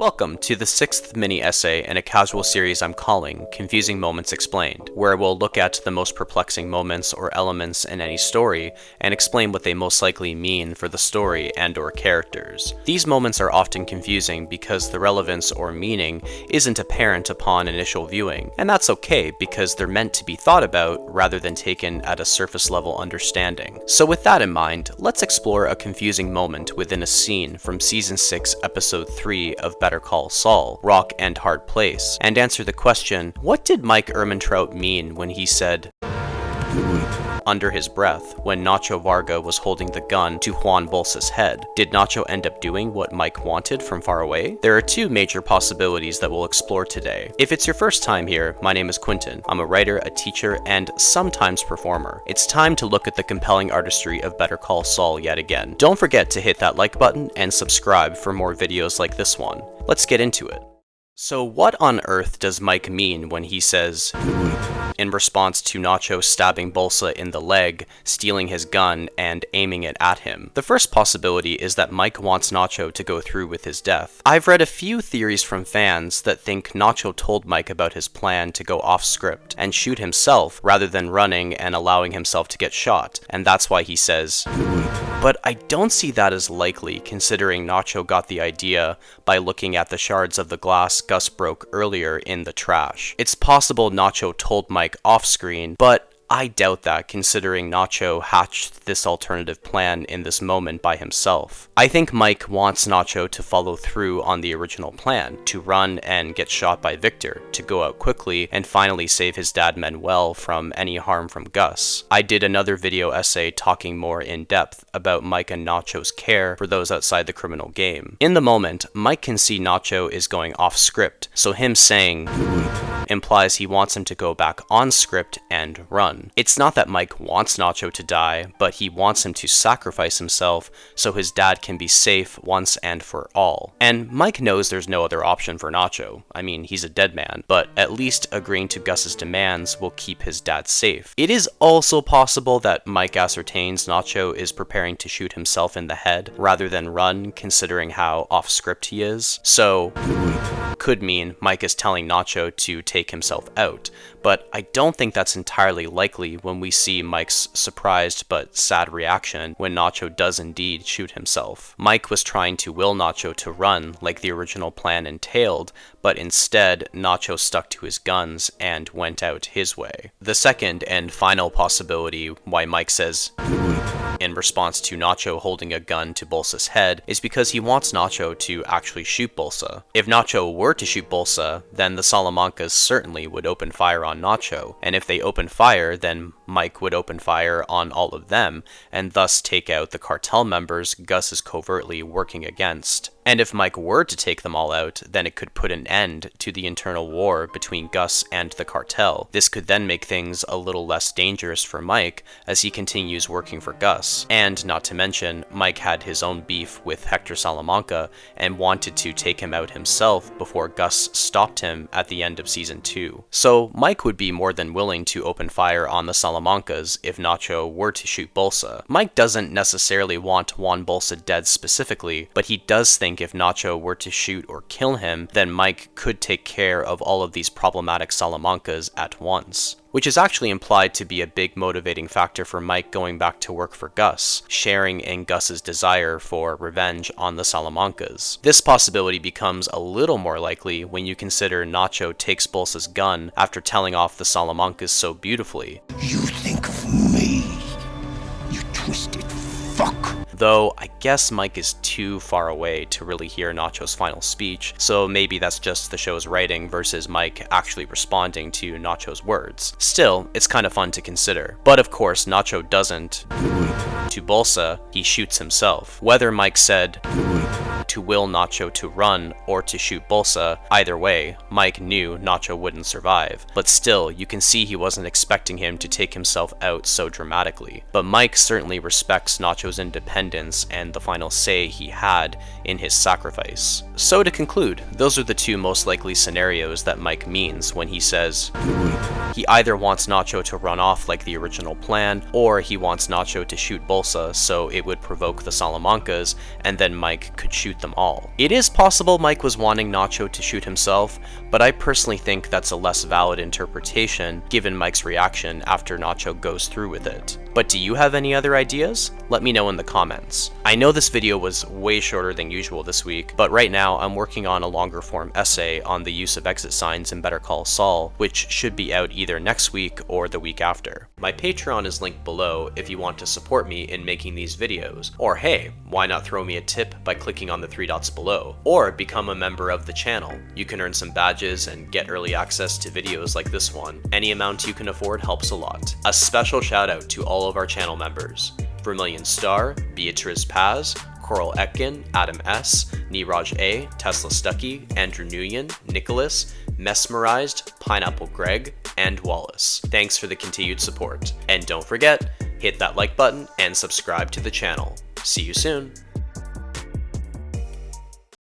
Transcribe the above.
Welcome to the 6th mini-essay in a casual series I'm calling Confusing Moments Explained, where we'll look at the most perplexing moments or elements in any story and explain what they most likely mean for the story and/or characters. These moments are often confusing because the relevance or meaning isn't apparent upon initial viewing, and that's okay because they're meant to be thought about rather than taken at a surface level understanding. So with that in mind, let's explore a confusing moment within a scene from Season 6, Episode 3 of Call Saul, Rock and Hard Place, and answer the question, what did Mike Ehrmantraut mean when he said under his breath when Nacho Varga was holding the gun to Juan Bolsa's head? Did Nacho end up doing what Mike wanted from far away? There are two major possibilities that we'll explore today. If it's your first time here, my name is Quentin. I'm a writer, a teacher, and sometimes performer. It's time to look at the compelling artistry of Better Call Saul yet again. Don't forget to hit that like button and subscribe for more videos like this one. Let's get into it. So what on earth does Mike mean when he says in response to Nacho stabbing Bolsa in the leg, stealing his gun, and aiming it at him? The first possibility is that Mike wants Nacho to go through with his death. I've read a few theories from fans that think Nacho told Mike about his plan to go off script and shoot himself rather than running and allowing himself to get shot, and that's why he says but I don't see that as likely considering Nacho got the idea by looking at the shards of the glass Gus broke earlier in the trash. It's possible Nacho told Mike off screen, but I doubt that considering Nacho hatched this alternative plan in this moment by himself. I think Mike wants Nacho to follow through on the original plan, to run and get shot by Victor, to go out quickly and finally save his dad Manuel from any harm from Gus. I did another video essay talking more in depth about Mike and Nacho's care for those outside the criminal game. In the moment, Mike can see Nacho is going off script, so him saying implies he wants him to go back on script and run. It's not that Mike wants Nacho to die, but he wants him to sacrifice himself so his dad can be safe once and for all. And Mike knows there's no other option for Nacho. I mean, he's a dead man, but at least agreeing to Gus's demands will keep his dad safe. It is also possible that Mike ascertains Nacho is preparing to shoot himself in the head rather than run, considering how off script he is. So could mean Mike is telling Nacho to take himself out, but I don't think that's entirely likely when we see Mike's surprised but sad reaction when Nacho does indeed shoot himself. Mike was trying to will Nacho to run like the original plan entailed, but instead Nacho stuck to his guns and went out his way. The second and final possibility why Mike says in response to Nacho holding a gun to Bolsa's head is because he wants Nacho to actually shoot Bolsa. If Nacho were to shoot Bolsa, then the Salamancas certainly would open fire on Nacho, and if they open fire, then Mike would open fire on all of them, and thus take out the cartel members Gus is covertly working against. And if Mike were to take them all out, then it could put an end to the internal war between Gus and the cartel. This could then make things a little less dangerous for Mike as he continues working for Gus. And not to mention, Mike had his own beef with Hector Salamanca and wanted to take him out himself before Gus stopped him at the end of Season 2. So Mike would be more than willing to open fire on the Salamancas if Nacho were to shoot Bolsa. Mike doesn't necessarily want Juan Bolsa dead specifically, but he does think if Nacho were to shoot or kill him, then Mike could take care of all of these problematic Salamancas at once, which is actually implied to be a big motivating factor for Mike going back to work for Gus, sharing in Gus's desire for revenge on the Salamancas. This possibility becomes a little more likely when you consider Nacho takes Bolsa's gun after telling off the Salamancas so beautifully. You think of me, you twisted fuck. Though I guess Mike is too far away to really hear Nacho's final speech, so maybe that's just the show's writing versus Mike actually responding to Nacho's words. Still, it's kind of fun to consider. But of course, Nacho doesn't to Bolsa, he shoots himself. Whether Mike said to will Nacho to run or to shoot Bolsa, either way, Mike knew Nacho wouldn't survive. But still, you can see he wasn't expecting him to take himself out so dramatically. But Mike certainly respects Nacho's independence and the final say he had in his sacrifice. So to conclude, those are the two most likely scenarios that Mike means when he says he either wants Nacho to run off like the original plan, or he wants Nacho to shoot Bolsa so it would provoke the Salamancas, and then Mike could shoot them all. It is possible Mike was wanting Nacho to shoot himself, but I personally think that's a less valid interpretation given Mike's reaction after Nacho goes through with it. But do you have any other ideas? Let me know in the comments. I know this video was way shorter than usual this week, but right now I'm working on a longer form essay on the use of exit signs in Better Call Saul, which should be out either next week or the week after. My Patreon is linked below if you want to support me in making these videos, or hey, why not throw me a tip by clicking on the 3 dots below, or become a member of the channel. You can earn some badges and get early access to videos like this one. Any amount you can afford helps a lot. A special shout out to all of our channel members: Vermilion Star, Beatrice Paz, Coral Etkin, Adam S, Niraj A, Tesla Stucky, Andrew Nguyen, Nicholas, Mesmerized, Pineapple Greg, and Wallace. Thanks for the continued support. And don't forget, hit that like button and subscribe to the channel. See you soon.